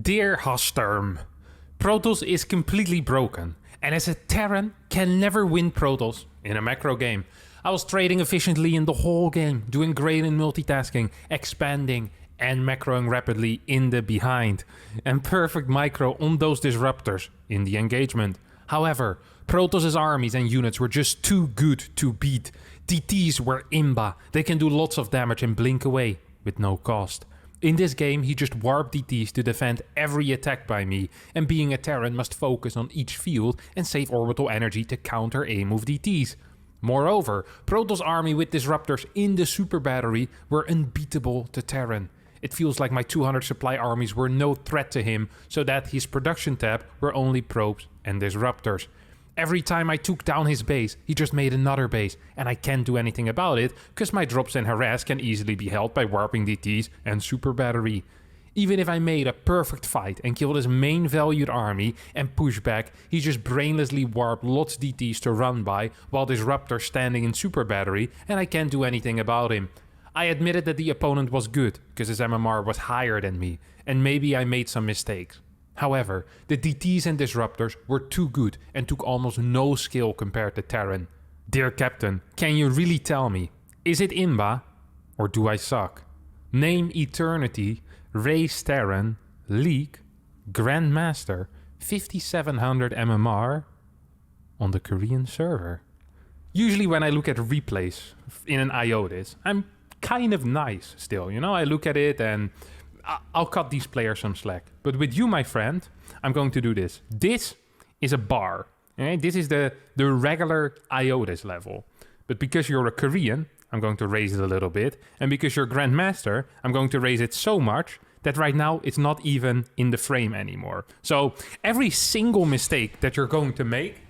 Dear Harstem, Protoss is completely broken, and as a Terran, can never win Protoss in a macro game. I was trading efficiently in the whole game, doing great in multitasking, expanding, and macroing rapidly in the behind, and perfect micro on those disruptors in the engagement. However, Protoss' armies and units were just too good to beat. DTs were Imba, they can do lots of damage and blink away with no cost. In this game, he just warped DTs to defend every attack by me, and being a Terran must focus on each field and save orbital energy to counter A-move DTs. Moreover, Protoss' army with disruptors in the super battery were unbeatable to Terran. It feels like my 200 supply armies were no threat to him, so that his production tab were only probes and disruptors. Every time I took down his base, he just made another base, and I can't do anything about it, cause my drops and harass can easily be held by warping DTs and super battery. Even if I made a perfect fight and killed his main valued army and push back, he just brainlessly warped lots DTs to run by, while disruptors standing in super battery, and I can't do anything about him. I admitted that the opponent was good, cause his MMR was higher than me, and maybe I made some mistakes. However, the DTs and disruptors were too good and took almost no skill compared to Terran. Dear Captain, can you really tell me, is it Imba or do I suck? Name Eternity, Race Terran, League, Grandmaster, 5700 MMR on the Korean server. Usually when I look at replays in an IODIS, I'm kind of nice still, you know? I look at it and I'll cut these players some slack. But with you, my friend, I'm going to do this. This is a bar. Okay? This is the regular IODIS level. But because you're a Korean, I'm going to raise it a little bit. And because you're Grandmaster, I'm going to raise it so much that right now it's not even in the frame anymore. So every single mistake that you're going to make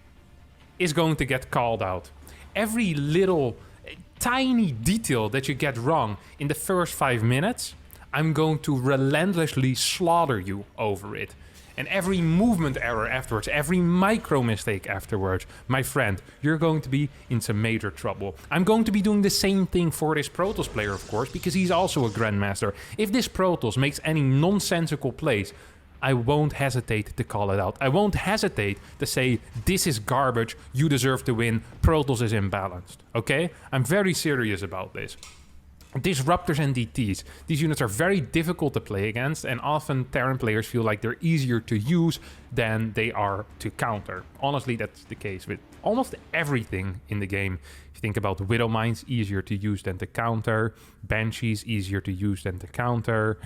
is going to get called out. Every little tiny detail that you get wrong in the first 5 minutes, I'm going to relentlessly slaughter you over it. And every movement error afterwards, every micro mistake afterwards, my friend, you're going to be in some major trouble. I'm going to be doing the same thing for this Protoss player, of course, because he's also a Grandmaster. If this Protoss makes any nonsensical plays, I won't hesitate to call it out. I won't hesitate to say, this is garbage, you deserve to win, Protoss is imbalanced, okay? I'm very serious about this. Disruptors and DTs. These units are very difficult to play against, and often Terran players feel like they're easier to use than they are to counter. Honestly, that's the case with almost everything in the game. If you think about Widow Mines, easier to use than to counter. Banshees, easier to use than to counter.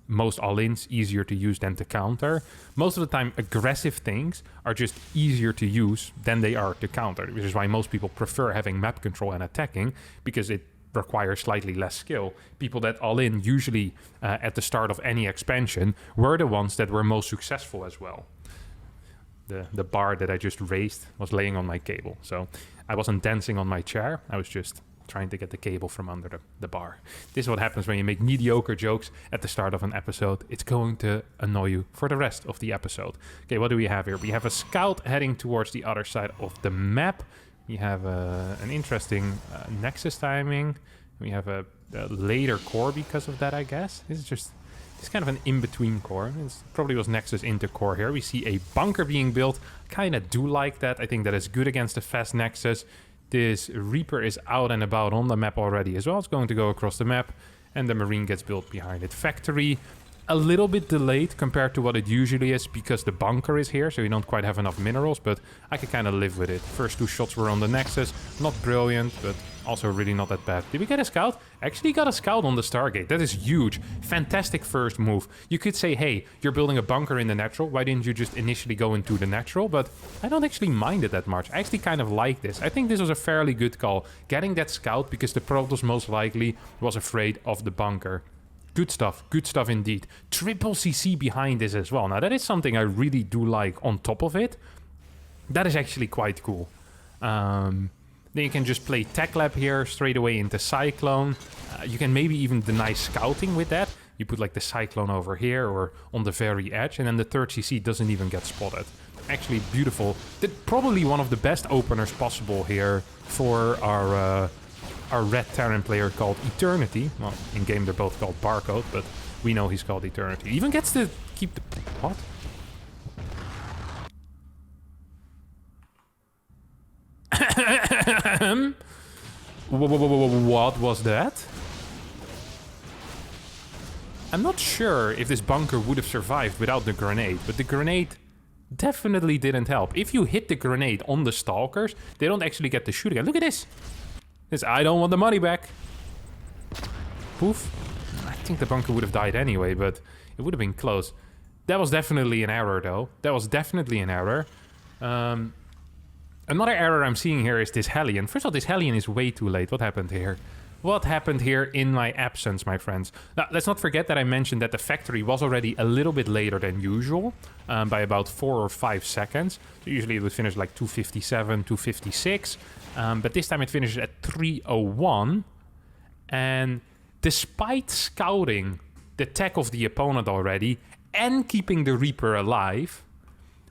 Most all-ins, easier to use than to counter. Most of the time, aggressive things are just easier to use than they are to counter, which is why most people prefer having map control and attacking, because it require slightly less skill. People that all in usually at the start of any expansion were the ones that were most successful as well. The bar that I just raised was laying on my cable, so I wasn't dancing on my chair, I was just trying to get the cable from under the bar. This is what happens when you make mediocre jokes at the start of an episode. It's going to annoy you for the rest of the episode. Okay, what do we have here? We have a scout heading towards the other side of the map. We have an interesting nexus timing. We have a later core because of that, I guess. It's kind of an in-between core. It probably was nexus into core here. We see a bunker being built. Kind of do like that. I think that is good against the fast nexus. This Reaper is out and about on the map already as well. It's going to go across the map, and the Marine gets built behind it. Factory, a little bit delayed compared to what it usually is because the bunker is here, so you don't quite have enough minerals, but I can kind of live with it. First 2 shots were on the Nexus, not brilliant, but also really not that bad. Did we get a scout? Actually got a scout on the Stargate. That is huge. Fantastic first move. You could say, hey, you're building a bunker in the natural, why didn't you just initially go into the natural? But I don't actually mind it that much. I actually kind of like this. I think this was a fairly good call. Getting that scout because the Protoss most likely was afraid of the bunker. Good stuff indeed. Triple CC behind this as well. Now that is something I really do like on top of it. That is actually quite cool. Then you can just play Tech Lab here straight away into Cyclone. You can maybe even deny scouting with that. You put like the Cyclone over here or on the very edge, and then the third CC doesn't even get spotted. Actually beautiful. Probably one of the best openers possible here for our red Terran player called Eternity. Well, in game they're both called Barcode, but we know he's called Eternity. He even gets to keep the... What? What was that? I'm not sure if this bunker would have survived without the grenade, but the grenade definitely didn't help. If you hit the grenade on the stalkers, they don't actually get to shoot again. Look at this. This, I don't want the money back. Poof. I think the bunker would have died anyway, but it would have been close. That was definitely an error, though. That was definitely an error. Another error I'm seeing here is this Hellion. First of all, this Hellion is way too late. What happened here? What happened here in my absence, my friends? Now, let's not forget that I mentioned that the factory was already a little bit later than usual, by about 4 or 5 seconds. So usually it would finish like 2:57, 2:56, but this time it finishes at 3:01. And despite scouting the tech of the opponent already and keeping the Reaper alive,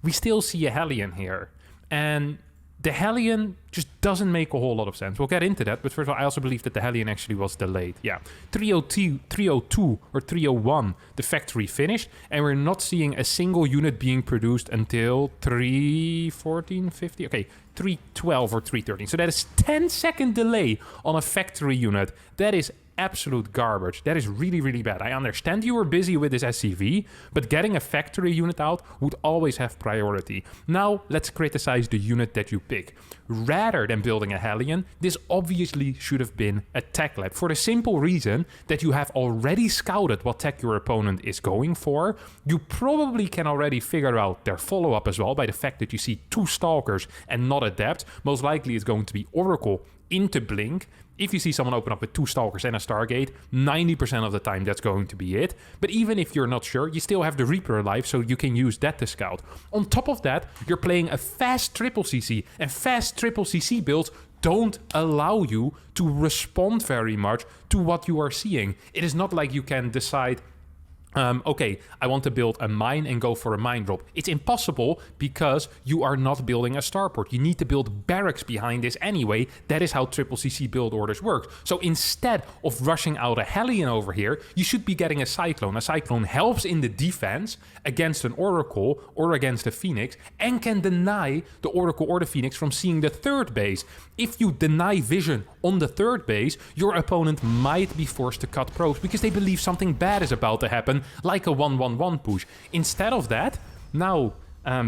we still see a Hellion here. And the Hellion just doesn't make a whole lot of sense. We'll get into that, but first of all, I also believe that the Hellion actually was delayed. Yeah, 3:02 or 3:01, the factory finished, and we're not seeing a single unit being produced until 3:14:50. Okay, 3:12 or 3:13. So that is 10-second delay on a factory unit. That is absolute garbage. That is really, really bad. I understand you were busy with this SCV, but getting a factory unit out would always have priority. Now, let's criticize the unit that you pick. Rather than building a Hellion, this obviously should have been a tech lab, for the simple reason that you have already scouted what tech your opponent is going for. You probably can already figure out their follow-up as well by the fact that you see 2 Stalkers and not Adept. Most likely it's going to be Oracle into Blink. If you see someone open up with 2 Stalkers and a Stargate, 90% of the time that's going to be it. But even if you're not sure, you still have the Reaper alive, so you can use that to scout. On top of that, you're playing a fast triple CC, and fast triple CC builds don't allow you to respond very much to what you are seeing. It is not like you can decide, okay, I want to build a mine and go for a mine drop. It's impossible because you are not building a starport. You need to build barracks behind this anyway. That is how triple CC build orders work. So instead of rushing out a Hellion over here, you should be getting a Cyclone. A Cyclone helps in the defense against an Oracle or against a Phoenix and can deny the Oracle or the Phoenix from seeing the third base. If you deny vision on the third base, your opponent might be forced to cut probes because they believe something bad is about to happen, like a 1-1-1 push. Instead of that, now,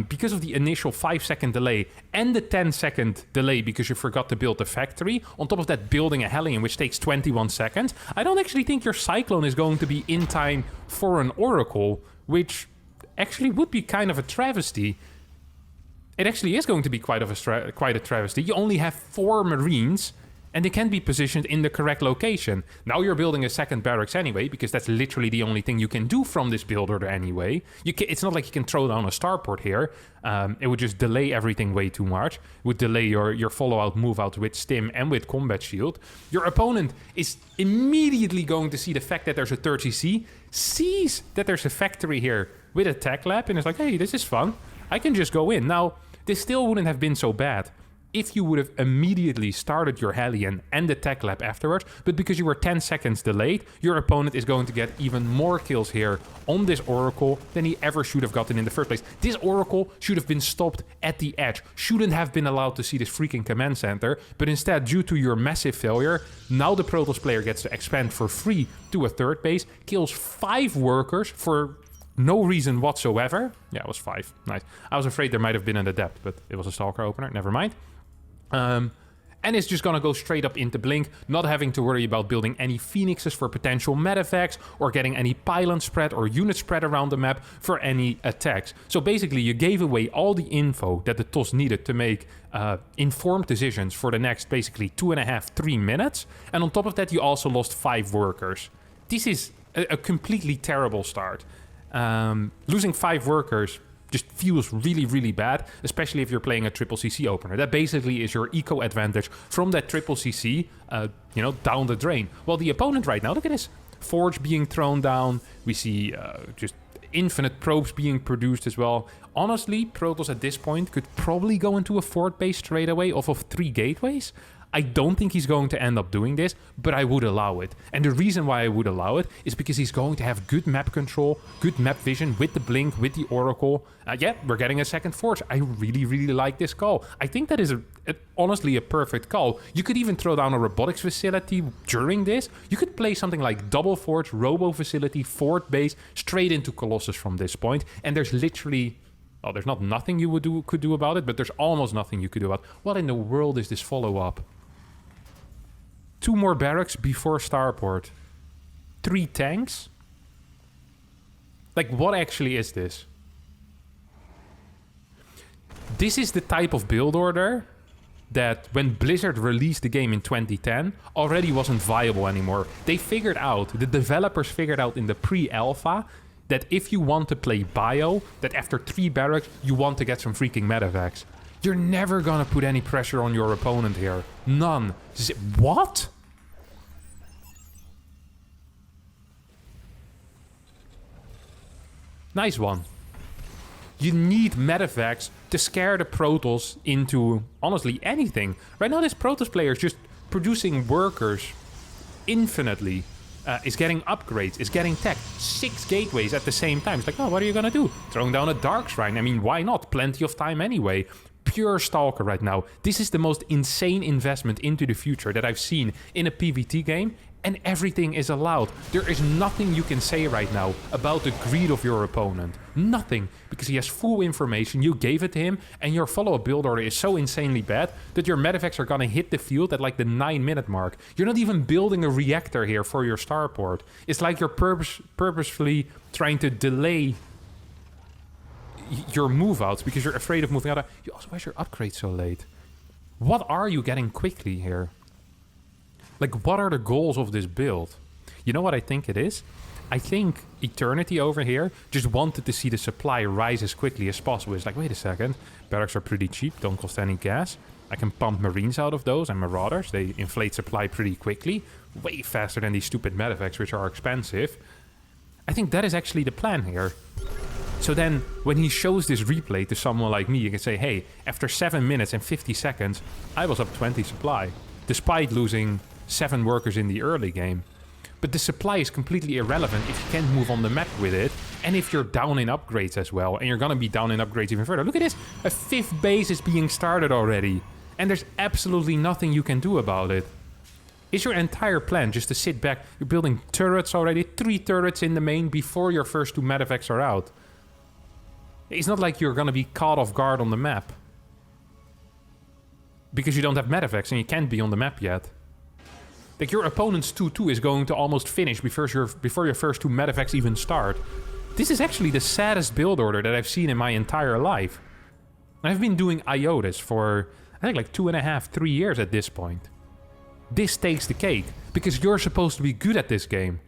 because of the initial 5-second delay and the 10-second delay because you forgot to build the factory, on top of that building a Hellion, which takes 21 seconds, I don't actually think your Cyclone is going to be in time for an Oracle, which actually would be kind of a travesty. It actually is going to be quite a travesty. You only have 4 Marines, and they can be positioned in the correct location. Now you're building a second barracks anyway, because that's literally the only thing you can do from this build order anyway. It's not like you can throw down a starport here. It would just delay everything way too much. It would delay your follow-out move-out with Stim and with Combat Shield. Your opponent is immediately going to see the fact that there's a 30C, sees that there's a factory here with a tech lab, and is like, hey, this is fun. I can just go in. Now, this still wouldn't have been so bad if you would have immediately started your Hellion and the tech lab afterwards, but because you were 10 seconds delayed, your opponent is going to get even more kills here on this Oracle than he ever should have gotten in the first place. This Oracle should have been stopped at the edge, shouldn't have been allowed to see this freaking command center, but instead, due to your massive failure, now the Protoss player gets to expand for free to a third base, kills 5 workers for no reason whatsoever. Yeah, it was 5. Nice. I was afraid there might have been an Adept, but it was a Stalker opener. Never mind. And it's just gonna go straight up into Blink, not having to worry about building any Phoenixes for potential medevacts or getting any pylon spread or unit spread around the map for any attacks. So basically you gave away all the info that the TOS needed to make informed decisions for the next basically 2.5-3 minutes. And on top of that you also lost 5 workers. This is a completely terrible start. Losing 5 workers just feels really, really bad, especially if you're playing a triple CC opener. That basically is your eco advantage from that triple CC, down the drain. Well, the opponent right now, look at this. Forge being thrown down. We see just infinite probes being produced as well. Honestly, Protoss at this point could probably go into a fort base straight away off of 3 gateways. I don't think he's going to end up doing this, but I would allow it. And the reason why I would allow it is because he's going to have good map control, good map vision with the blink, with the oracle. Yeah, we're getting a second forge. I really, really like this call. I think that is honestly a perfect call. You could even throw down a robotics facility during this. You could play something like double forge, robo facility, fort base, straight into Colossus from this point. And there's literally... well, there's not nothing you could do about it, but there's almost nothing you could do about it. What in the world is this follow-up? 2 more barracks before starport. 3 tanks? Like, what actually is this? This is the type of build order that when Blizzard released the game in 2010 already wasn't viable anymore. They figured out, the developers figured out in the pre-alpha that if you want to play bio, that after 3 barracks, you want to get some freaking medevacs. You're never gonna put any pressure on your opponent here. None. What? Nice one. You need medevacs to scare the Protoss into, honestly, anything. Right now, this Protoss player is just producing workers infinitely. Is getting upgrades, is getting tech. 6 gateways at the same time. It's like, oh, what are you gonna do? Throwing down a Dark Shrine. I mean, why not? Plenty of time anyway. Pure Stalker right now. This is the most insane investment into the future that I've seen in a PvT game, and everything is allowed. There is nothing you can say right now about the greed of your opponent. Nothing. Because he has full information, you gave it to him, and your follow-up build order is so insanely bad that your medevacs are gonna hit the field at like the 9-minute mark. You're not even building a reactor here for your starport. It's like you're purposefully trying to delay your move-outs because you're afraid of moving out. You also, why is your upgrade so late? What are you getting quickly here? Like, what are the goals of this build? You know what I think it is? I think Eternity over here just wanted to see the supply rise as quickly as possible. It's like, wait a second, barracks are pretty cheap, don't cost any gas. I can pump Marines out of those and Marauders. They inflate supply pretty quickly, way faster than these stupid medevacs, which are expensive. I think that is actually the plan here. So then, when he shows this replay to someone like me, you can say, hey, after 7 minutes and 50 seconds, I was up 20 supply, despite losing 7 workers in the early game. But the supply is completely irrelevant if you can't move on the map with it, and if you're down in upgrades as well, and you're gonna be down in upgrades even further. Look at this, a 5th base is being started already, and there's absolutely nothing you can do about it. Is your entire plan just to sit back? You're building turrets already, 3 turrets in the main before your first 2 medevacs are out. It's not like you're gonna be caught off guard on the map. Because you don't have medevacs and you can't be on the map yet. Like, your opponent's 2-2 is going to almost finish before your first 2 medevacs even start. This is actually the saddest build order that I've seen in my entire life. I've been doing IOTAs for, I think, like 2.5, 3 years at this point. This takes the cake, because you're supposed to be good at this game.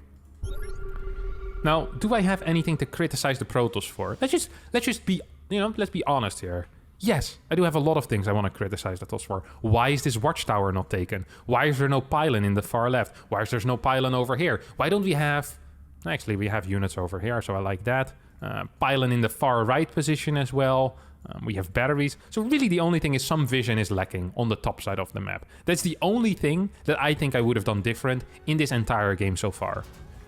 Now, do I have anything to criticize the Protoss for? Let's just be, let's be honest here. Yes, I do have a lot of things I want to criticize the Protoss for. Why is this watchtower not taken? Why is there no pylon in the far left? Why is there no pylon over here? Why don't we have... Actually, we have units over here, so I like that. Pylon in the far right position as well. We have batteries. So really the only thing is some vision is lacking on the top side of the map. That's the only thing that I think I would have done different in this entire game so far.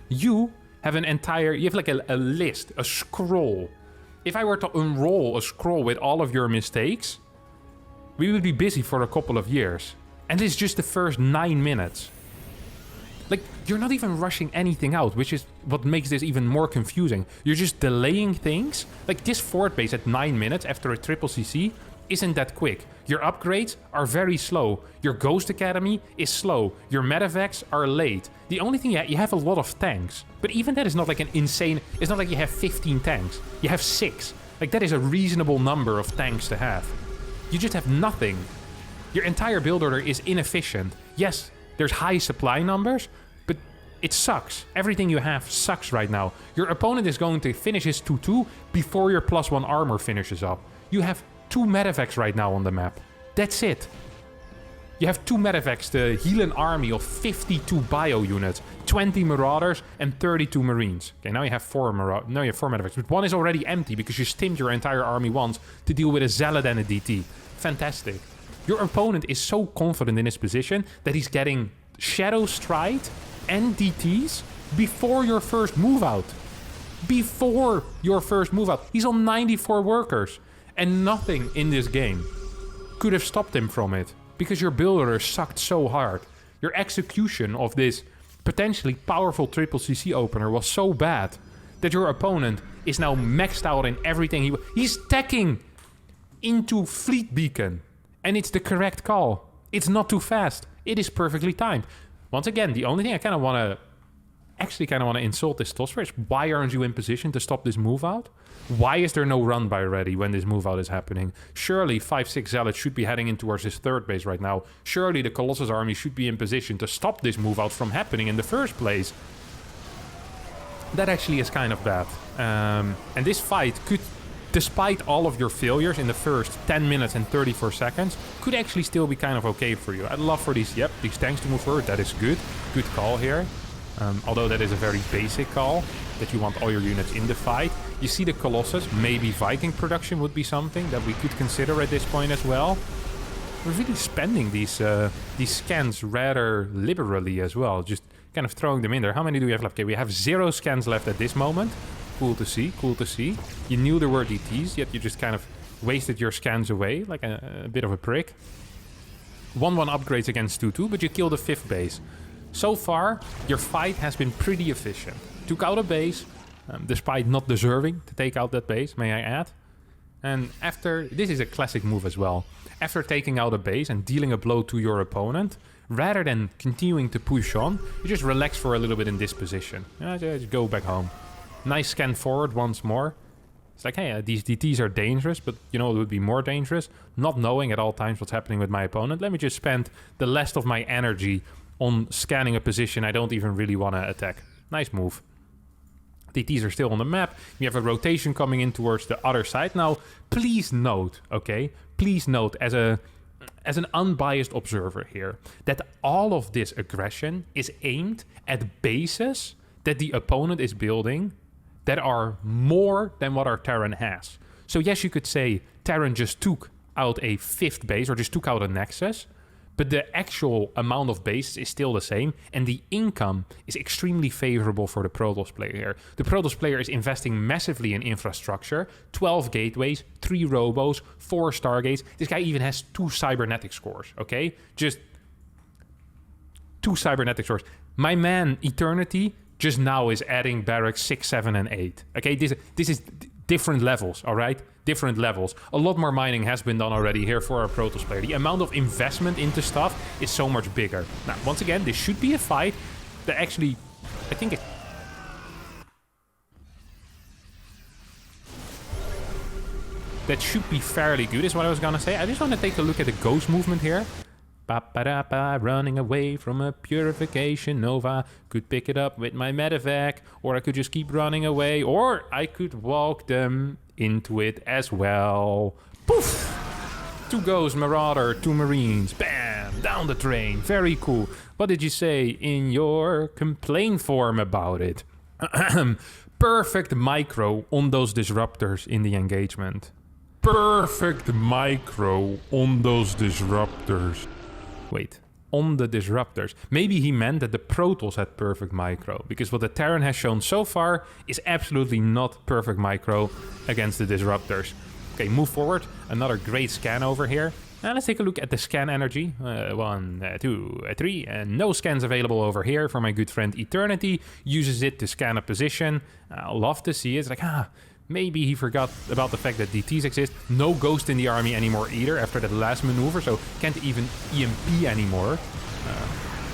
You have like a list, a scroll. If I were to unroll a scroll with all of your mistakes, we would be busy for a couple of years. And this is just the first 9 minutes. Like, you're not even rushing anything out, which is what makes this even more confusing. You're just delaying things. Like, this fort base at 9 minutes after a triple CC isn't that quick. Your upgrades are very slow. Your Ghost Academy is slow. Your medevacs are late. The only thing you have a lot of tanks. But even that is not like an insane... It's not like you have 15 tanks. You have 6. Like, that is a reasonable number of tanks to have. You just have nothing. Your entire build order is inefficient. Yes, there's high supply numbers, but it sucks. Everything you have sucks right now. Your opponent is going to finish his 2-2 before your +1 armor finishes up. You have 2 medevacs right now on the map. That's it. You have 2 medevacs to heal an army of 52 bio units, 20 marauders, and 32 marines. Okay, now you have 4 medevacs, but 1 is already empty because you stimmed your entire army once to deal with a zealot and a DT. Fantastic. Your opponent is so confident in his position that he's getting Shadow Stride and DTs before your first move out. Before your first move out. He's on 94 workers. And nothing in this game could have stopped him from it. Because your builder sucked so hard. Your execution of this potentially powerful triple CC opener was so bad that your opponent is now maxed out in everything. He's teching into Fleet Beacon. And it's the correct call. It's not too fast. It is perfectly timed. Once again, the only thing I kind of want to insult this tosser is why aren't you in position to stop this move out? Why is there no run by ready when this move out is happening? Surely 5-6 Zealots should be heading in towards his third base right now. Surely the Colossus army should be in position to stop this move out from happening in the first place. That actually is kind of bad. And this fight could, despite all of your failures in the first 10 minutes and 34 seconds, could actually still be kind of okay for you. I'd love for these tanks to move forward. That is good. Good call here. Although that is a very basic call, that you want all your units in the fight. You see the Colossus, maybe Viking production would be something that we could consider at this point as well. We're really spending these scans rather liberally as well, just kind of throwing them in there. How many do we have left? Okay, we have 0 scans left at this moment. Cool to see, cool to see. You knew there were DTs, yet you just kind of wasted your scans away, like a bit of a prick. 1-1 upgrades against 2-2, but you killed the 5th base. So far, your fight has been pretty efficient. Took out a base, despite not deserving to take out that base, may I add. And after, this is a classic move as well. After taking out a base and dealing a blow to your opponent, rather than continuing to push on, you just relax for a little bit in this position. Just go back home. Nice scan forward once more. It's like, hey, these DTs are dangerous, but you know it would be more dangerous. Not knowing at all times what's happening with my opponent. Let me just spend the last of my energy on scanning a position I don't even really want to attack. Nice move. DTs are still on the map. We have a rotation coming in towards the other side. Now, please note, okay? Please note, as an unbiased observer here, that all of this aggression is aimed at bases that the opponent is building that are more than what our Terran has. So yes, you could say Terran just took out a 5th base or just took out a Nexus, but the actual amount of bases is still the same, and the income is extremely favorable for the Protoss player here. The Protoss player is investing massively in infrastructure, 12 gateways, 3 robos, 4 stargates. This guy even has 2 cybernetic scores, okay? Just 2 cybernetic scores. My man, Eternity, just now is adding barracks 6, 7, and 8. Okay, this is different levels, all right? Different levels. A lot more mining has been done already here for our Protoss player. The amount of investment into stuff is so much bigger. Now, once again, this should be a fight that actually, I think that should be fairly good is what I was gonna say. I just want to take a look at the ghost movement here. Ba-ba-da-ba, running away from a purification nova. Could pick it up with my medevac, or I could just keep running away, or I could walk them into it as well. Poof! 2 ghosts, Marauder, 2 Marines. Bam! Down the drain. Very cool. What did you say in your complaint form about it? Perfect micro on those disruptors in the engagement. Perfect micro on those disruptors. Wait, on the disruptors. Maybe he meant that the Protoss had perfect micro, because what the Terran has shown so far is absolutely not perfect micro against the disruptors. Okay, move forward. Another great scan over here. Now let's take a look at the scan energy. 1, 2, 3, and no scans available over here for my good friend Eternity. Uses it to scan a position. I'll love to see it. It's like, maybe he forgot about the fact that DTs exist. No ghost in the army anymore either after that last maneuver, so can't even EMP anymore.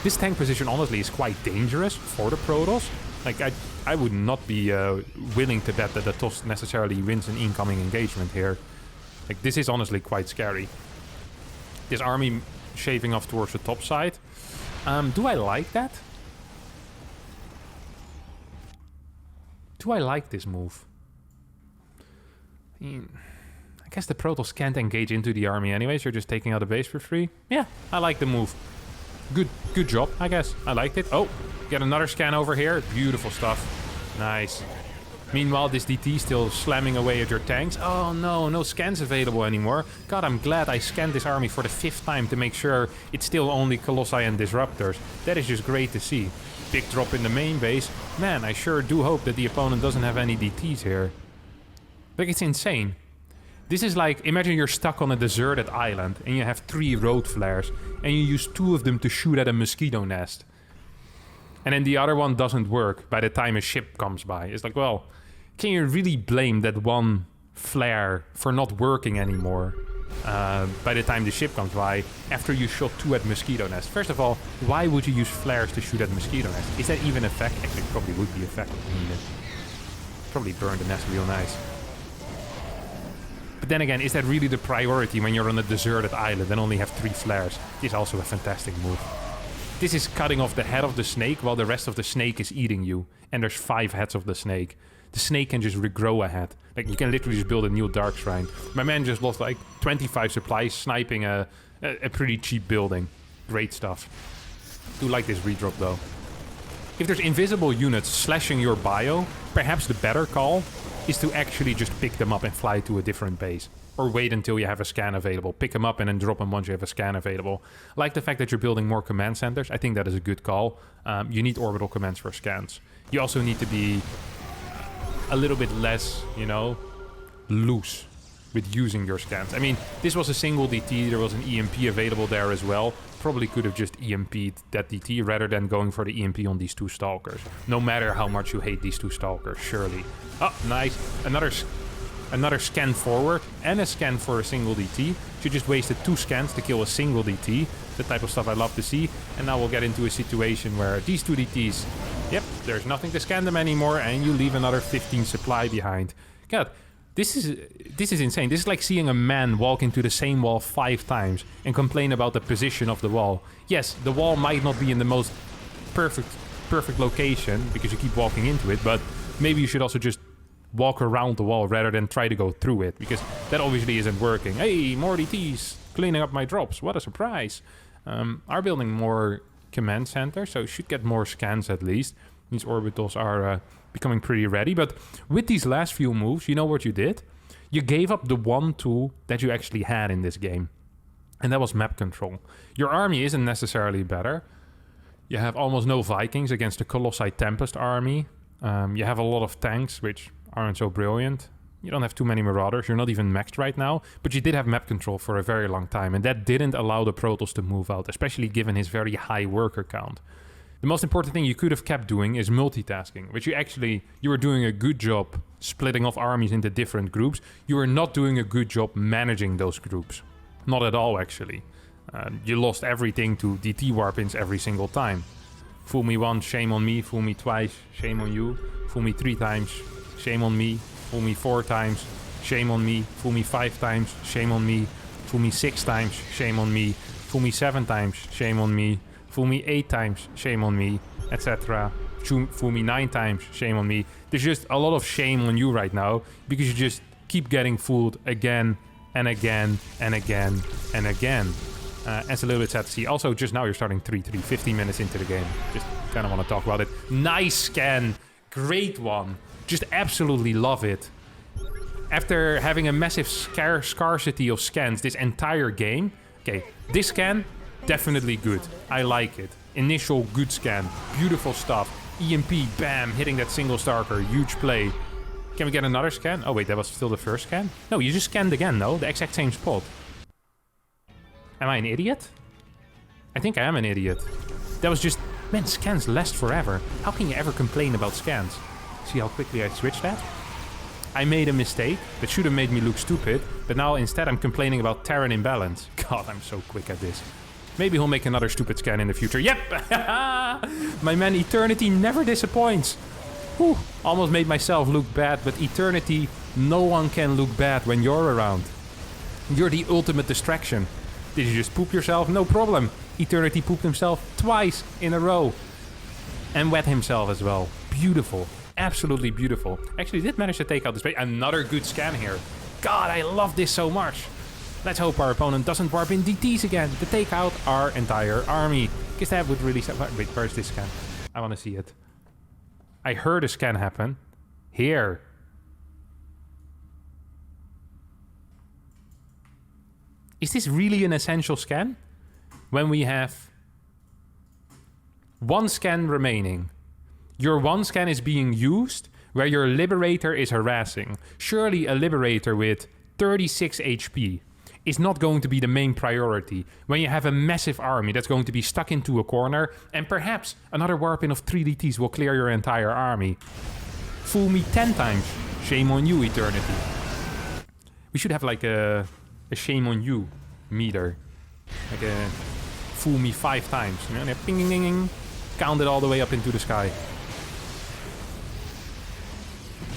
This tank position honestly is quite dangerous for the Protoss. Like, I would not be willing to bet that the TOS necessarily wins an incoming engagement here. Like, this is honestly quite scary. This army shaving off towards the top side. Do I like that? Do I like this move? I guess the Protoss can't engage into the army anyways. You're just taking out a base for free. Yeah, I like the move. Good job, I guess. I liked it. Oh, get another scan over here. Beautiful stuff. Nice. Meanwhile, this DT still slamming away at your tanks. Oh no, no scans available anymore. God, I'm glad I scanned this army for the 5th time to make sure it's still only Colossi and Disruptors. That is just great to see. Big drop in the main base. Man, I sure do hope that the opponent doesn't have any DTs here. Like, it's insane. This is like, imagine you're stuck on a deserted island and you have 3 road flares and you use 2 of them to shoot at a mosquito nest. And then the other one doesn't work by the time a ship comes by. It's like, well, can you really blame that one flare for not working anymore by the time the ship comes by after you shot 2 at mosquito nest? First of all, why would you use flares to shoot at mosquito nest? Is that even effective? Actually, it probably would be effective. I mean, probably burn the nest real nice. But then again, is that really the priority when you're on a deserted island and only have 3 flares? It's also a fantastic move. This is cutting off the head of the snake while the rest of the snake is eating you. And there's 5 heads of the snake. The snake can just regrow a head. Like, you can literally just build a new Dark Shrine. My man just lost like 25 supplies sniping a pretty cheap building. Great stuff. Do like this redrop though. If there's invisible units slashing your bio, perhaps the better call is to actually just pick them up and fly to a different base. Or wait until you have a scan available. Pick them up and then drop them once you have a scan available. Like the fact that you're building more command centers. I think that is a good call. You need orbital commands for scans. You also need to be a little bit less, you know, loose with using your scans. I mean, this was a single DT. There was an EMP available there as well. Probably could have just EMP'd that DT rather than going for the EMP on these 2 Stalkers. No matter how much you hate these 2 Stalkers, surely. Oh, nice. Another scan forward and a scan for a single DT. She just wasted 2 scans to kill a single DT. The type of stuff I love to see. And now we'll get into a situation where these 2 DTs, yep, there's nothing to scan them anymore, and you leave another 15 supply behind. God, this is insane. This is like seeing a man walk into the same wall 5 times and complain about the position of the wall. Yes, the wall might not be in the most perfect location because you keep walking into it, but maybe you should also just walk around the wall rather than try to go through it, because that obviously isn't working. Hey, more DTs cleaning up my drops. What a surprise. Are building more command centers, so should get more scans at least. These orbitals are becoming pretty ready, but with these last few moves, you know what you did? You gave up the one tool that you actually had in this game, and that was map control. Your army isn't necessarily better. You have almost no Vikings against the Colossi Tempest army. You have a lot of tanks, which aren't so brilliant. You don't have too many Marauders. You're not even maxed right now, but you did have map control for a very long time, and that didn't allow the Protoss to move out, especially given his very high worker count. The most important thing you could have kept doing is multitasking, which you were doing a good job splitting off armies into different groups. You were not doing a good job managing those groups. Not at all, actually. You lost everything to DT warp-ins every single time. Fool me once, shame on me. Fool me twice, shame on you. Fool me 3 times, shame on me. Fool me 4 times, shame on me. Fool me 5 times, shame on me. Fool me 6 times, shame on me. Fool me 7 times, shame on me. Fool me 8 times, shame on me, etc. Fool me 9 times, shame on me. There's just a lot of shame on you right now because you just keep getting fooled again and again and again and again. It's a little bit sad to see. Also, just now you're starting 3-3, 15 minutes into the game. Just kind of want to talk about it. Nice scan. Great one. Just absolutely love it. After having a massive scarcity of scans this entire game, okay, this scan, definitely good. I like it. Initial good scan. Beautiful stuff. EMP, bam, hitting that single Starker. Huge play. Can we get another scan? Oh wait, that was still the first scan? No, you just scanned again, no? The exact same spot. Am I an idiot? I think I am an idiot. That was just... Man, scans last forever. How can you ever complain about scans? See how quickly I switched that? I made a mistake that should have made me look stupid, but now instead I'm complaining about Terran imbalance. God, I'm so quick at this. Maybe he'll make another stupid scan in the future. Yep! My man Eternity never disappoints. Whew. Almost made myself look bad, but Eternity, no one can look bad when you're around. You're the ultimate distraction. Did you just poop yourself? No problem. Eternity pooped himself twice in a row. And wet himself as well. Beautiful. Absolutely beautiful. Actually did manage to take out this base. Another good scan here. God, I love this so much. Let's hope our opponent doesn't warp in DTs again to take out our entire army. Because that would really... Wait, where's this scan? I want to see it. I heard a scan happen. Here. Is this really an essential scan? When we have 1 scan remaining. Your 1 scan is being used where your Liberator is harassing. Surely a Liberator with 36 HP is not going to be the main priority when you have a massive army that's going to be stuck into a corner, and perhaps another warping of 3 DTs will clear your entire army. Fool me 10 times, shame on you, Eternity. We should have like a shame on you meter. Like a fool me 5 times. You know, ping, ding, ding, ding, count it all the way up into the sky.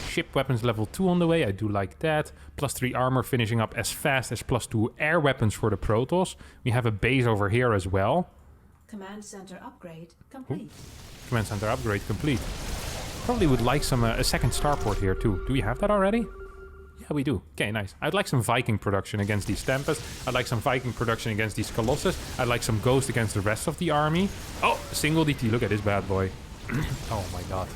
Ship weapons level 2 on the way, I do like that. +3 armor finishing up as fast as +2 air weapons for the Protoss. We have a base over here as well. Command center upgrade complete. Ooh. Command center upgrade complete. Probably would like some a second starport here too. Do we have that already? Yeah, we do. Okay, nice. I'd like some Viking production against these Tempests. I'd like some Viking production against these Colossus. I'd like some Ghost against the rest of the army. Oh, single DT. Look at this bad boy. Oh my god.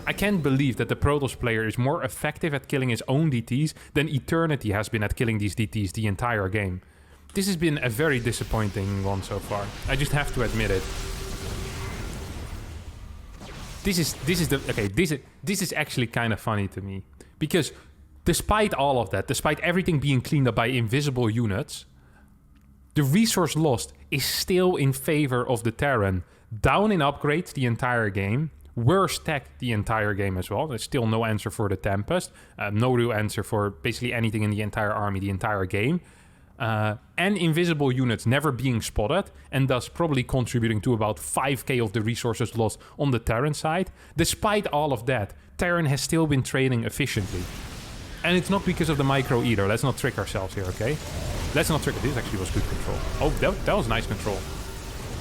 I can't believe that the Protoss player is more effective at killing his own DTs than Eternity has been at killing these DTs the entire game. This has been a very disappointing one so far. I just have to admit it. This is actually kind of funny to me, because despite all of that, despite everything being cleaned up by invisible units, the resource lost is still in favor of the Terran. Down in upgrades the entire game. Worse tech the entire game as well. There's still no answer for the Tempest. No real answer for basically anything in the entire army, the entire game. And invisible units never being spotted, and thus probably contributing to about 5k of the resources lost on the Terran side. Despite all of that, Terran has still been trading efficiently. And it's not because of the micro either. Let's not trick ourselves here, okay? Let's not trick... This actually was good control. Oh, that was nice control.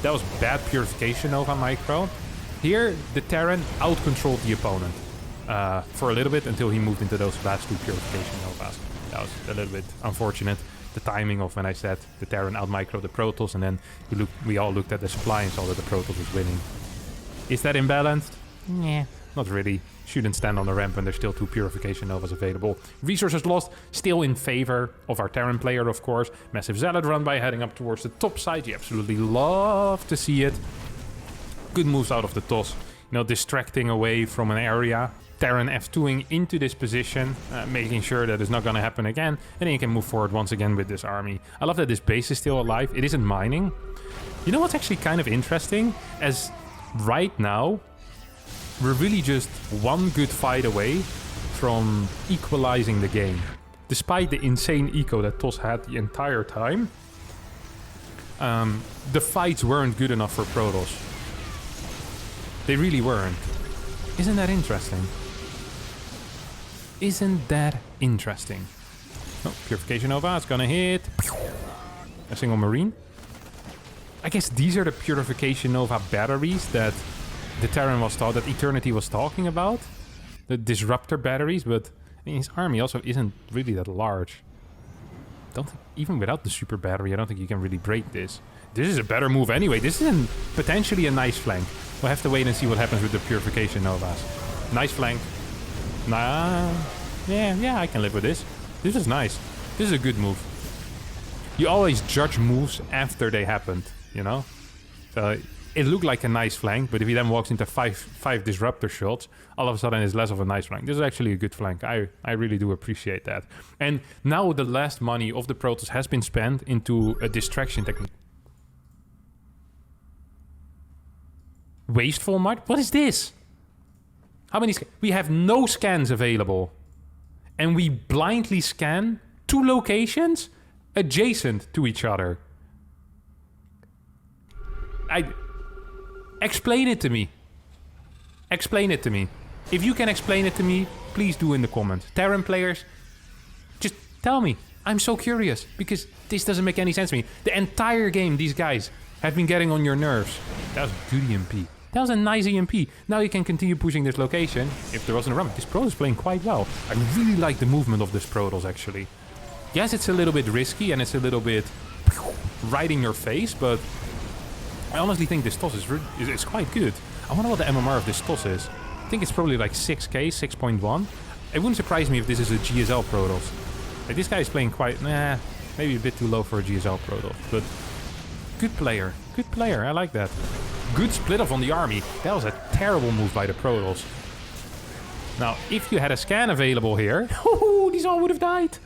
That was bad Purification Nova micro. Here, the Terran out-controlled the opponent for a little bit until he moved into those last 2 Purification Novas. That was a little bit unfortunate. The timing of when I said the Terran out-microed the Protoss, and then we all looked at the supply and saw that the Protoss was winning. Is that imbalanced? Yeah, not really. Shouldn't stand on the ramp when there's still 2 Purification Novas available. Resources lost, still in favor of our Terran player, of course. Massive Zealot run by heading up towards the top side. You absolutely love to see it. Good moves out of the toss, you know, distracting away from an area. Terran F2ing into this position, making sure that it's not going to happen again, and then you can move forward once again with this army. I love that this base is still alive. It isn't mining. You know what's actually kind of interesting? As right now, we're really just 1 good fight away from equalizing the game. Despite the insane eco that TOS had the entire time, the fights weren't good enough for Protoss. They really weren't. Isn't that interesting? Isn't that interesting? Oh, Purification Nova, it's gonna hit. A single Marine. I guess these are the Purification Nova batteries that the Terran was taught, that Eternity was talking about. The Disruptor batteries, but I mean, his army also isn't really that large. Don't think, even without the super battery, I don't think you can really break this. This is a better move anyway. This is potentially a nice flank. We'll have to wait and see what happens with the Purification Novas. Nice flank. Nah, yeah, I can live with this. This is nice. This is a good move. You always judge moves after they happened, you know? So it looked like a nice flank, but if he then walks into five Disruptor shots, all of a sudden it's less of a nice flank. This is actually a good flank. I really do appreciate that. And now the last money of the Protoss has been spent into a distraction technique. Wasteful Mud? What is this? How many... We have no scans available. And we blindly scan 2 locations adjacent to each other. Explain it to me. Explain it to me. If you can explain it to me, please do in the comments. Terran players, just tell me. I'm so curious, because this doesn't make any sense to me. The entire game, these guys have been getting on your nerves. That was a good EMP. That was a nice EMP. Now you can continue pushing this location. If there wasn't a run, this Protoss is playing quite well. I really like the movement of this Protoss, actually. Yes, it's a little bit risky and it's a little bit right in your face, but I honestly think this TOS is quite good. I wonder what the MMR of this TOS is. think it's probably like 6k, 6.1. It wouldn't surprise me if this is a GSL Protoss. Like, this guy is playing quite... maybe a bit too low for a GSL Protoss. But good player. Good player. I like that. Good split off on the army. That was a terrible move by the Protoss. Now, if you had a scan available here... these all would have died.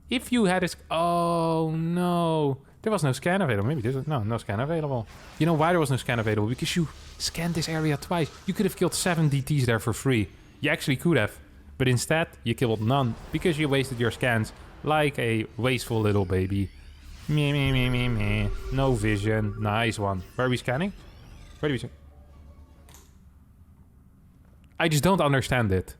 If you had a... Oh, no. There was no scan available. Maybe there's... No scan available. You know why there was no scan available? Because you scanned this area twice. You could have killed 7 DTs there for free. You actually could have. But instead, you killed none. Because you wasted your scans like a wasteful little baby. Meh, meh, meh, meh, meh. No vision. Nice one. Where are we scanning? Where do we... I just don't understand it.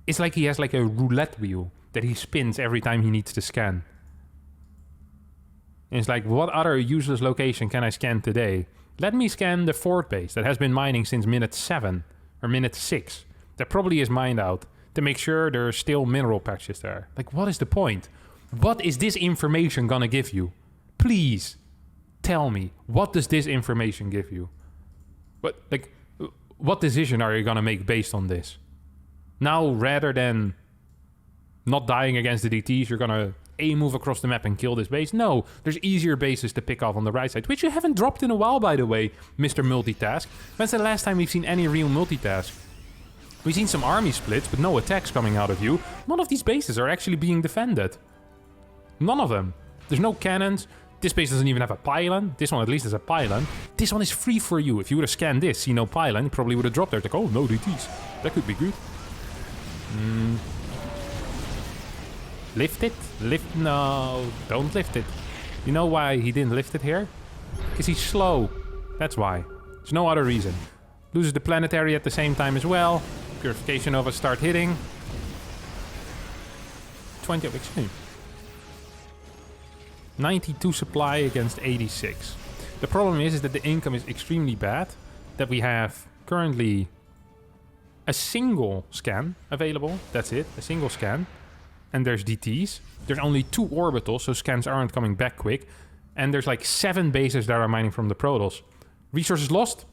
It's like he has like a roulette wheel that he spins every time he needs to scan. And it's like, what other useless location can I scan today? Let me scan the fort base that has been mining since minute 7 or minute 6. That probably is mined out to make sure there are still mineral patches there. Like, what is the point? What is this information gonna give you? Please tell me, what does this information give you? What decision are you gonna make based on this? Now, rather than not dying against the DTs, you're gonna move across the map and kill this base? No, there's easier bases to pick off on the right side, which you haven't dropped in a while, by the way, Mr. Multitask. When's the last time we've seen any real multitask? We've seen some army splits, but no attacks coming out of you. None of these bases are actually being defended. None of them. There's no cannons. This base doesn't even have a pylon. This one at least has a pylon. This one is free for you. If you would have scanned this, see no pylon, you probably would have dropped there. Like, oh, no DTs. That could be good. Lift it? Lift? No, don't lift it. You know why he didn't lift it here? Because he's slow. That's why. There's no other reason. Loses the planetary at the same time as well. Purification Nova start hitting. 20... Excuse me. 92 supply against 86. The problem is that the income is extremely bad. That we have currently a single scan available. That's it, a single scan. And there's DTs. There's only 2 orbitals, so scans aren't coming back quick. And there's like 7 bases that are mining from the Protoss. Resources lost?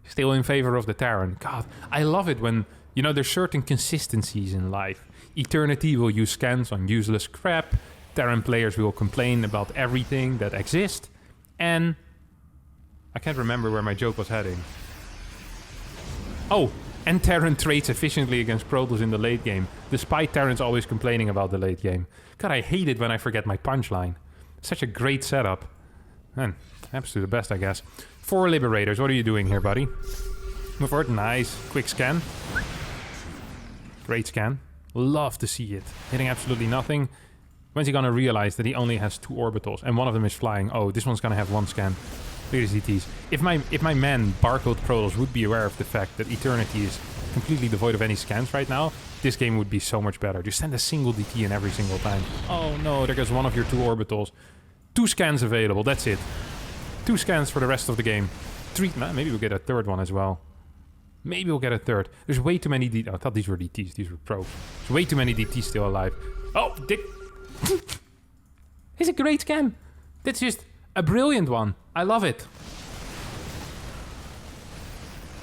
Still in favor of the Terran. God, I love it when, you know, there's certain consistencies in life. Eternity will use scans on useless crap. Terran players will complain about everything that exists. And I can't remember where my joke was heading. Oh, and Terran trades efficiently against Protoss in the late game, despite Terrans always complaining about the late game. God, I hate it when I forget my punchline. Such a great setup. Man, happens to the best, I guess. 4 Liberators, what are you doing here, buddy? Move forward, nice. Quick scan. Great scan. Love to see it. Hitting absolutely nothing. When's he gonna realize that he only has 2 orbitals and one of them is flying? Oh, this one's gonna have 1 scan. Look at these DTs. If my man Barcode Protoss would be aware of the fact that Eternity is completely devoid of any scans right now, this game would be so much better. Just send a single DT in every single time. Oh no, there goes one of your 2 orbitals. 2 scans available, that's it. 2 scans for the rest of the game. 3, maybe we'll get a 3rd one as well. Maybe we'll get a 3rd. There's way too many DTs. I thought these were DTs, these were probes. There's way too many DTs still alive. Oh, dick. It's a great scan. That's just a brilliant one. I love it.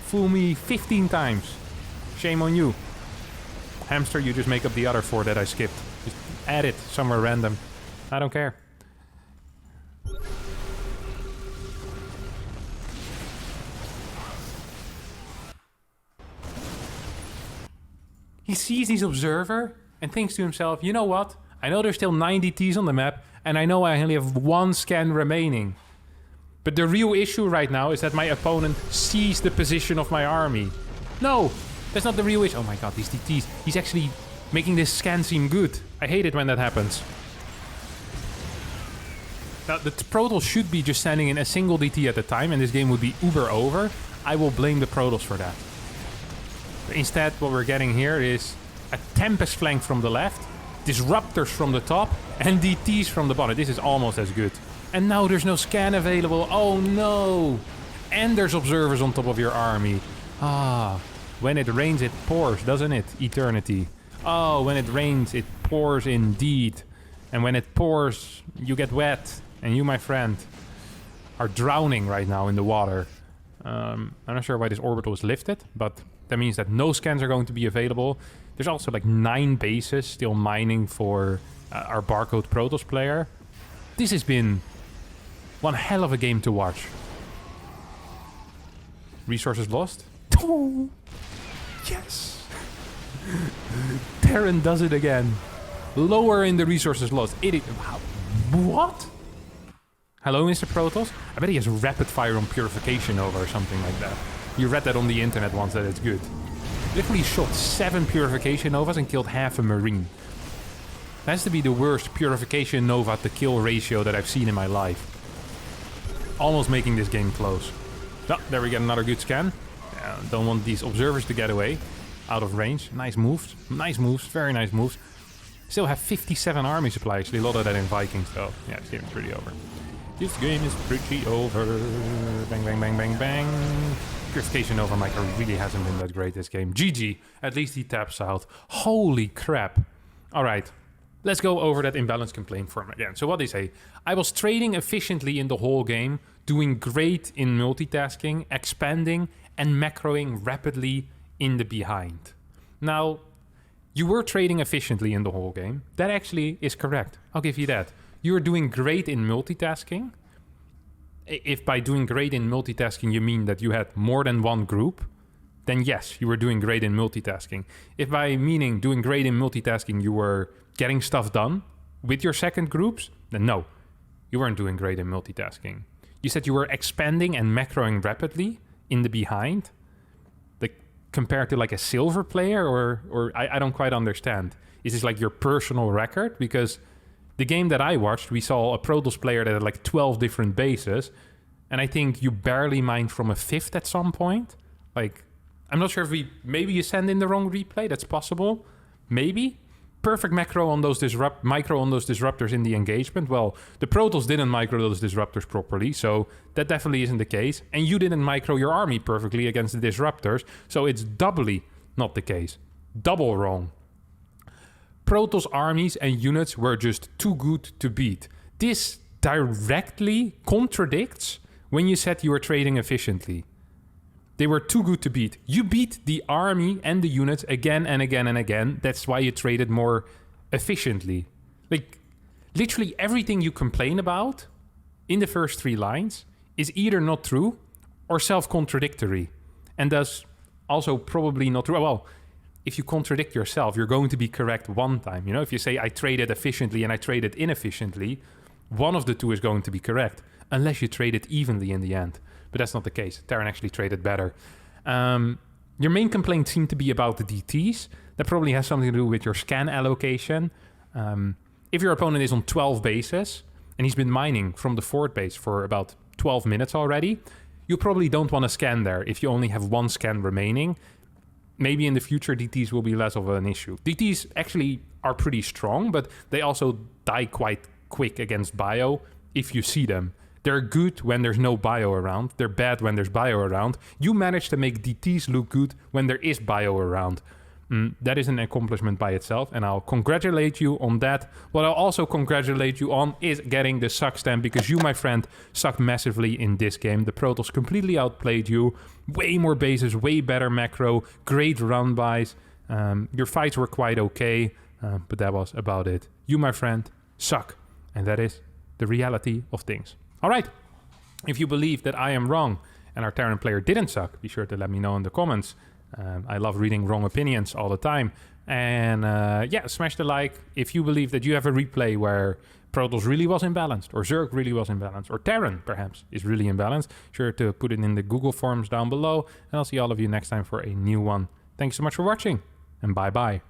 Fool me 15 times. Shame on you. Hamster, you just make up the other 4 that I skipped. Just add it somewhere random. I don't care. He sees his observer and thinks to himself, you know what? I know there's still 9 DTs on the map, and I know I only have 1 scan remaining. But the real issue right now is that my opponent sees the position of my army. No, that's not the real issue. Oh my god, these DTs. He's actually making this scan seem good. I hate it when that happens. Now, the Protoss should be just sending in a single DT at a time, and this game would be uber over. I will blame the Protoss for that. But instead, what we're getting here is a Tempest flank from the left, Disruptors from the top, and DTs from the bottom. This is almost as good. And now there's no scan available. Oh no! And there's observers on top of your army. Ah, when it rains it pours, doesn't it? Eternity. Oh, when it rains it pours indeed. And when it pours, you get wet. And you, my friend, are drowning right now in the water. I'm not sure why this orbital is lifted, but that means that no scans are going to be available. There's also like 9 bases still mining for our barcode Protoss player. This has been one hell of a game to watch. Resources lost? Oh, yes! Terran does it again. Lower in the resources lost. What? Hello, Mr. Protoss? I bet he has rapid fire on Purification Nova or something like that. You read that on the internet once, that it's good. Literally shot 7 Purification Novas and killed half a Marine. That has to be the worst Purification Nova to kill ratio that I've seen in my life. Almost making this game close. Oh, there we get another good scan. Don't want these observers to get away. Out of range. Nice moves. Nice moves. Very nice moves. Still have 57 army supply, actually. A lot of that in Vikings, though. Yeah, this game is pretty over. This game is pretty over. Bang, bang, bang, bang, bang. Purification Nova Micro really hasn't been that great this game. GG. At least he taps out. Holy crap. Alright. Let's go over that imbalance complaint form again. So what they say. I was trading efficiently in the whole game. Doing great in multitasking. Expanding. And macroing rapidly in the behind. Now, you were trading efficiently in the whole game. That actually is correct. I'll give you that. You were doing great in multitasking. If by doing great in multitasking you mean that you had more than one group, then yes, you were doing great in multitasking. If by meaning doing great in multitasking you were getting stuff done with your second groups, then no, you weren't doing great in multitasking. You said you were expanding and macroing rapidly in the behind, like compared to like a silver player, or I don't quite understand. Is this like your personal record? Because the game that I watched, we saw a Protoss player that had like 12 different bases, and I think you barely mined from a 5th at some point. Like, I'm not sure if maybe you send in the wrong replay, that's possible. Maybe. Perfect macro on those micro on those disruptors in the engagement. Well, the Protoss didn't micro those disruptors properly, so that definitely isn't the case. And you didn't micro your army perfectly against the disruptors, so it's doubly not the case. Double wrong. Protoss armies and units were just too good to beat. This directly contradicts when you said you were trading efficiently. They were too good to beat. You beat the army and the units again and again and again. That's why you traded more efficiently. Like, literally everything you complain about in the first 3 lines is either not true or self-contradictory. And thus also probably not true. Well, if you contradict yourself, you're going to be correct one time. You know, if you say I traded efficiently and I traded inefficiently, one of the two is going to be correct, unless you trade it evenly in the end. But that's not the case. Terran actually traded better. Your main complaint seemed to be about the DTs. That probably has something to do with your scan allocation. If your opponent is on 12 bases, and he's been mining from the 4th base for about 12 minutes already, you probably don't want to scan there if you only have 1 scan remaining. Maybe in the future DTs will be less of an issue. DTs actually are pretty strong, but they also die quite quick against bio if you see them. They're good when there's no bio around. They're bad when there's bio around. You manage to make DTs look good when there is bio around. That is an accomplishment by itself, and I'll congratulate you on that. What I'll also congratulate you on is getting the suck stamp, because you, my friend, sucked massively in this game. The Protoss completely outplayed you. Way more bases, way better macro, great run bys. Your fights were quite okay, but that was about it. You, my friend, suck. And that is the reality of things. All right. If you believe that I am wrong and our Terran player didn't suck, be sure to let me know in the comments. I love reading wrong opinions all the time. And yeah, smash the like if you believe that you have a replay where Protoss really was imbalanced, or Zerg really was imbalanced, or Terran perhaps is really imbalanced. Sure to put it in the Google forums down below, and I'll see all of you next time for a new one. Thanks so much for watching, and bye-bye.